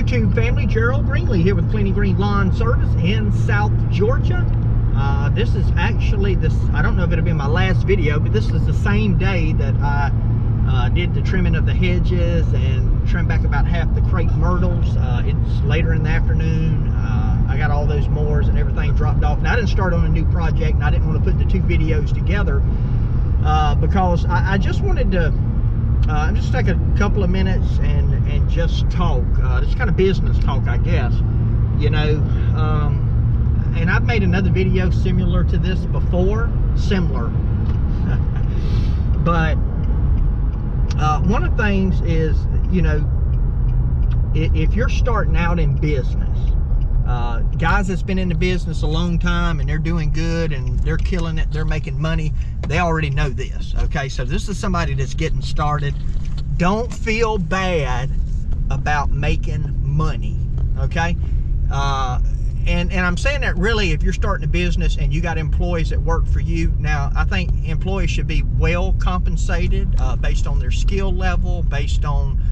YouTube family, Gerald Greenlee here with Plenty Green Lawn Service in South Georgia. This is actually I don't know if it'll be my last video, but this is the same day that I did the trimming of the hedges and trimmed back about half the crepe myrtles. It's later in the afternoon. I got all those mowers and everything dropped off. Now I didn't start on a new project, and I didn't want to put the two videos together because I just wanted to just take a couple of minutes and just talk. It's kind of business talk, I guess, you know. And I've made another video similar to this before, but one of the things is, you know, if you're starting out in business, guys that's been in the business a long time and they're doing good and they're killing it, they're making money, they already know this. Okay, so this is somebody that's getting started. Don't feel bad about making money. Okay, and I'm saying that really if you're starting a business and you got employees that work for you. Now I think employees should be well compensated based on their skill level, based on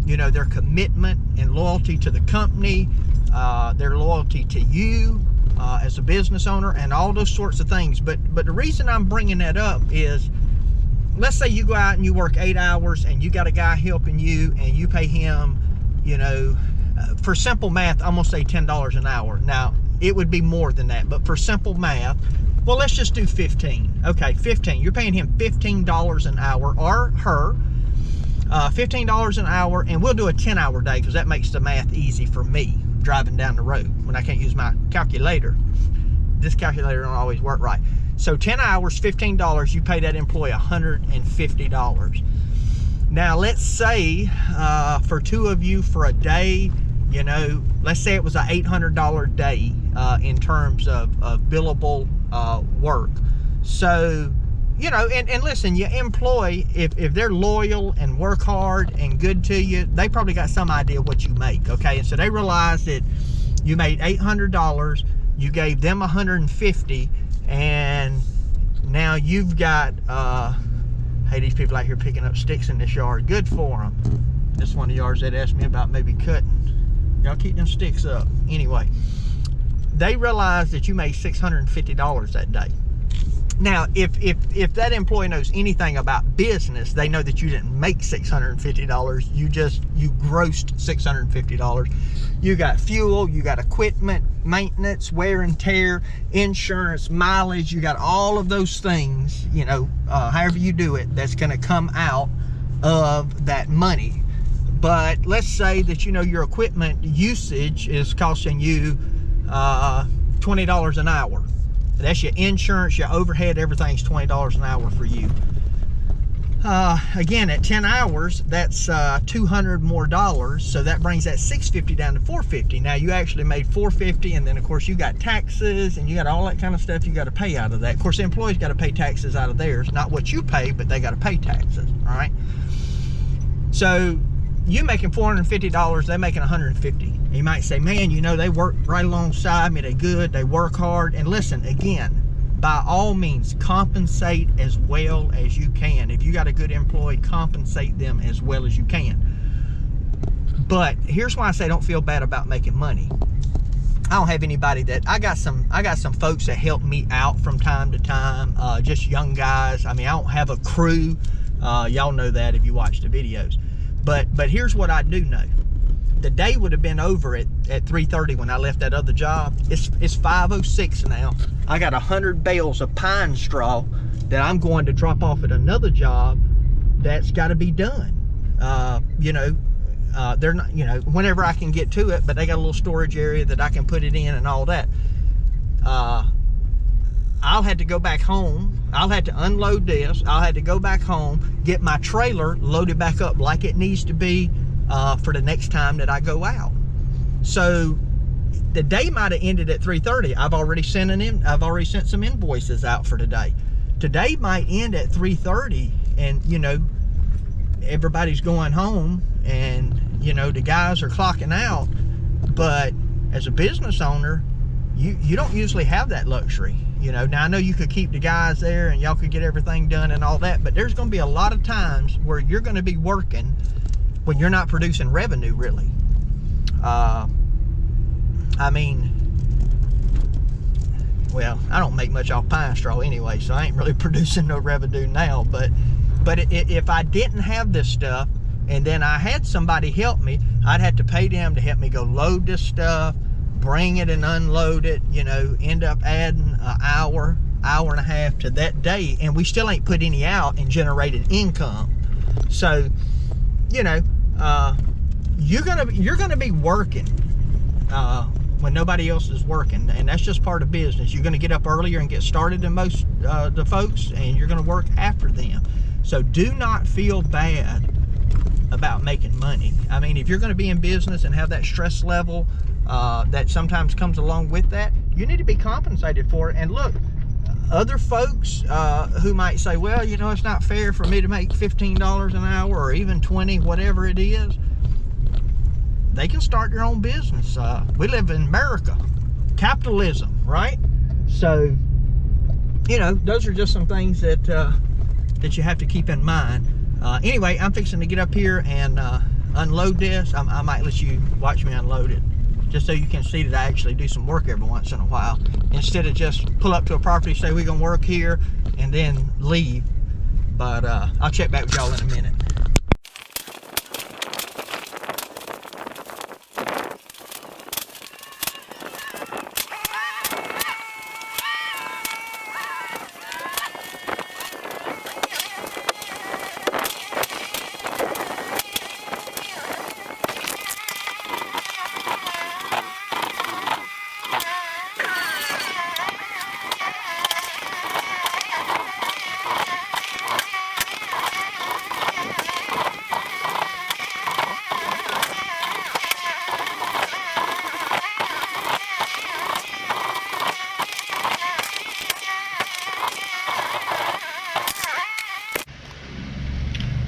you know, their commitment and loyalty to the company, their loyalty to you as a business owner, and all those sorts of things. But the reason I'm bringing that up is, let's say you go out and you work 8 hours and you got a guy helping you and you pay him, you know, for simple math, I'm gonna say $10 an hour. Now it would be more than that, but for simple math, well, let's just do 15. Okay, 15. You're paying him $15 an hour, or her, $15 an hour, and we'll do a 10-hour day because that makes the math easy for me driving down the road when I can't use my calculator. This calculator don't always work right. So 10 hours, $15, you pay that employee $150. Now let's say for two of you for a day, you know, let's say it was an $800 day in terms of billable work. So, you know, and listen, you employ, if they're loyal and work hard and good to you, they probably got some idea what you make, okay? And so they realize that you made $800, you gave them $150, and now you've got, hey, these people out here picking up sticks in this yard, good for them. This is one of the yards that asked me about maybe cutting. Y'all keep them sticks up. Anyway, they realize that you made $650 that day. Now, if that employee knows anything about business, they know that you didn't make $650. You grossed $650. You got fuel, you got equipment, maintenance, wear and tear, insurance, mileage. You got all of those things, you know, however you do it, that's going to come out of that money. But let's say that, you know, your equipment usage is costing you $20 an hour. That's your insurance, your overhead, everything's $20 an hour for you. Again, at 10 hours, that's $200 more, so that brings that $650 down to $450. Now you actually made $450, and then of course you got taxes and you got all that kind of stuff you got to pay out of that. Of course, the employees got to pay taxes out of theirs, not what you pay, but they got to pay taxes. All right. So you making $450, they making $150. You might say, man, you know, they work right alongside me, they good, they work hard. And listen, again, by all means, compensate as well as you can. If you got a good employee, compensate them as well as you can. But here's why I say don't feel bad about making money. I don't have anybody that, I got some folks that help me out from time to time, just young guys. I mean, I don't have a crew. Y'all know that if you watch the videos. But here's what I do know. The day would have been over at 3:30 when I left that other job. It's 5:06 now. I got 100 bales of pine straw that I'm going to drop off at another job that's got to be done. You know, they're not, you know, whenever I can get to it, but they got a little storage area that I can put it in and all that. I'll have to go back home. I'll have to unload this. I'll have to go back home, get my trailer loaded back up like it needs to be for the next time that I go out. So the day might have ended at 3:30. I've already sent some invoices out for today. Today might end at 3:30, and you know, everybody's going home, and you know, the guys are clocking out. But as a business owner, you don't usually have that luxury. You know, now I know you could keep the guys there and y'all could get everything done and all that, but there's going to be a lot of times where you're going to be working when you're not producing revenue, really. I mean, well, I don't make much off pine straw anyway, so I ain't really producing no revenue now. But if I didn't have this stuff, and then I had somebody help me, I'd have to pay them to help me go load this stuff, bring it and unload it, you know, end up adding an hour and a half to that day, and we still ain't put any out and generated income. So, you know, you're gonna be working when nobody else is working, and that's just part of business. You're gonna get up earlier and get started than most the folks, and you're gonna work after them. So do not feel bad about making money. I mean, if you're gonna be in business and have that stress level that sometimes comes along with that, you need to be compensated for it. And look, other folks who might say, well, you know, it's not fair for me to make $15 an hour or even 20, whatever it is, they can start their own business. We live in America, capitalism, right? So, you know, those are just some things that that you have to keep in mind. Anyway, I'm fixing to get up here and unload this. I might let you watch me unload it, just so you can see that I actually do some work every once in a while, instead of just pull up to a property, say we're gonna work here, and then leave. But I'll check back with y'all in a minute.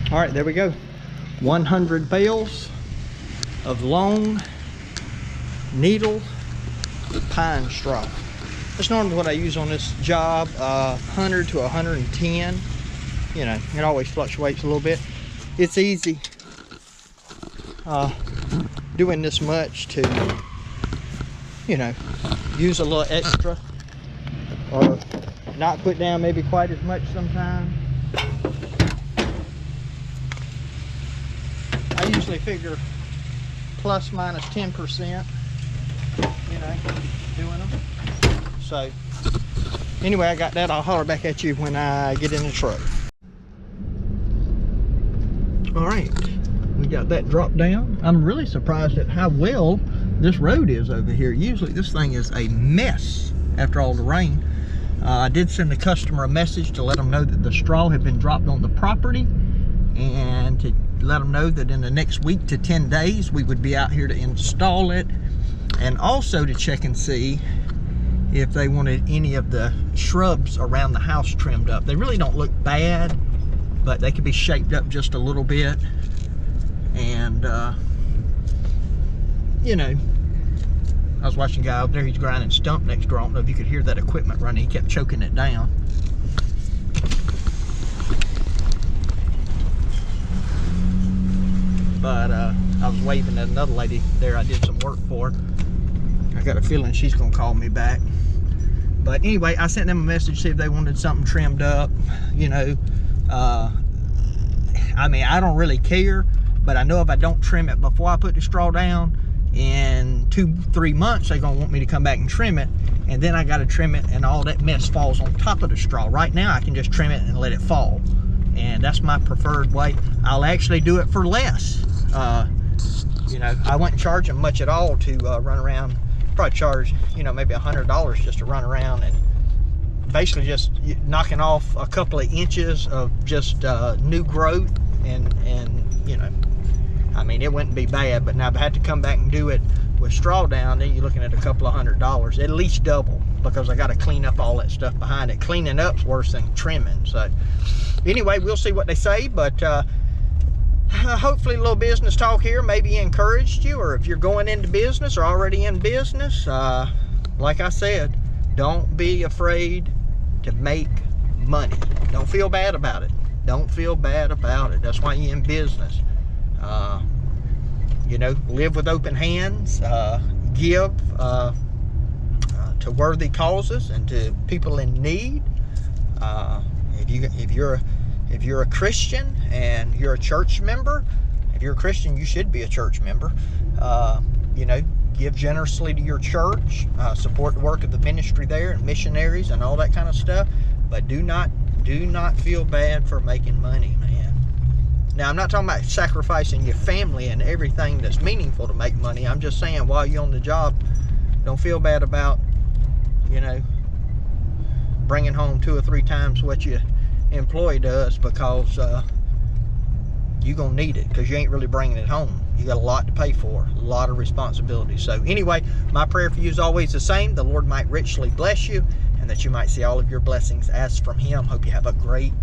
All right, there we go. 100 bales of long needle pine straw. That's normally what I use on this job, 100 to 110. You know, it always fluctuates a little bit. It's easy doing this much to, you know, use a little extra or not put down maybe quite as much sometimes. I usually figure plus minus 10%, you know, doing them. So anyway, I got that. I'll holler back at you when I get in the truck. All right, we got that dropped down. I'm really surprised at how well this road is over here. Usually this thing is a mess after all the rain. I did send the customer a message to let them know that the straw had been dropped on the property, and to let them know that in the next week to 10 days we would be out here to install it, and also to check and see if they wanted any of the shrubs around the house trimmed up. They really don't look bad, but they could be shaped up just a little bit. And you know, I was watching a guy over there, he's grinding stump next door. I don't know if you could hear that equipment running. He kept choking it down. But I was waving at another lady there I did some work for. I got a feeling she's gonna call me back. But anyway, I sent them a message to see if they wanted something trimmed up. You know, I mean, I don't really care, but I know if I don't trim it before I put the straw down, in 2-3 months they're gonna want me to come back and trim it, and then I got to trim it and all that mess falls on top of the straw. Right now I can just trim it and let it fall, and that's my preferred way. I'll actually do it for less. You know, I wouldn't charge them much at all to run around. Probably charge, you know, maybe $100 just to run around and basically just knocking off a couple of inches of just new growth, and you know, I mean, it wouldn't be bad. But now if I had to come back and do it with straw down, then you're looking at a couple of $100, at least double, because I got to clean up all that stuff behind it. Cleaning up's worse than trimming. So anyway, we'll see what they say, but hopefully a little business talk here maybe encouraged you, or if you're going into business or already in business, like I said, don't be afraid to make money. Don't feel bad about it. Don't feel bad about it. That's why you're in business. You know, live with open hands, give to worthy causes and to people in need. If you're a Christian and you're a church member, if you're a Christian, you should be a church member. You know, give generously to your church, support the work of the ministry there and missionaries and all that kind of stuff. But do not feel bad for making money, man. Now, I'm not talking about sacrificing your family and everything that's meaningful to make money. I'm just saying, while you're on the job, don't feel bad about, you know, bringing home 2 or 3 times what your employee does, because you're going to need it, because you ain't really bringing it home. You got a lot to pay for, a lot of responsibility. So anyway, my prayer for you is always the same. The Lord might richly bless you, and that you might see all of your blessings as from Him. Hope you have a great